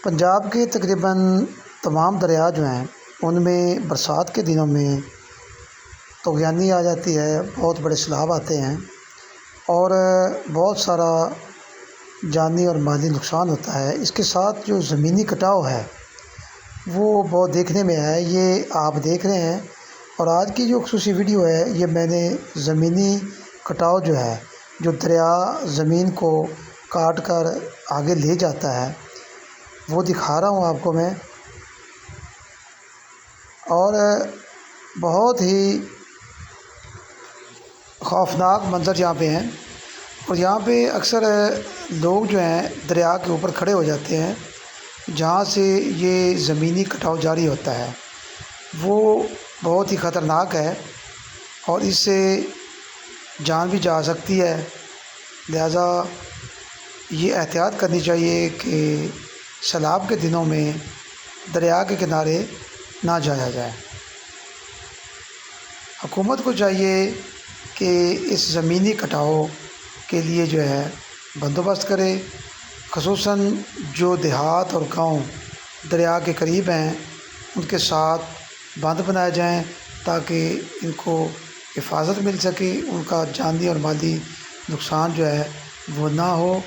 پنجاب کے تقریباً تمام دریا جو ہیں ان میں برسات کے دنوں میں طغیانی آ جاتی ہے، بہت بڑے سیلاب آتے ہیں اور بہت سارا جانی اور مالی نقصان ہوتا ہے۔ اس کے ساتھ جو زمینی کٹاؤ ہے وہ بہت دیکھنے میں ہے، یہ آپ دیکھ رہے ہیں۔ اور آج کی جو خصوصی ویڈیو ہے یہ میں نے زمینی کٹاؤ جو ہے، جو دریا زمین کو کاٹ کر آگے لے جاتا ہے وہ دکھا رہا ہوں آپ کو میں۔ اور بہت ہی خوفناک منظر یہاں پہ ہیں، اور یہاں پہ اکثر لوگ جو ہیں دریا کے اوپر کھڑے ہو جاتے ہیں جہاں سے یہ زمینی کٹاؤ جاری ہوتا ہے، وہ بہت ہی خطرناک ہے اور اس سے جان بھی جا سکتی ہے۔ لہٰذا یہ احتیاط کرنی چاہیے کہ سیلاب کے دنوں میں دریا کے کنارے نہ جایا جائے۔ حکومت کو چاہیے کہ اس زمینی کٹاؤ کے لیے جو ہے بندوبست کرے، خصوصاً جو دیہات اور گاؤں دریا کے قریب ہیں ان کے ساتھ باندھ بنائے جائیں تاکہ ان کو حفاظت مل سکے، ان کا جانی اور مالی نقصان جو ہے وہ نہ ہو۔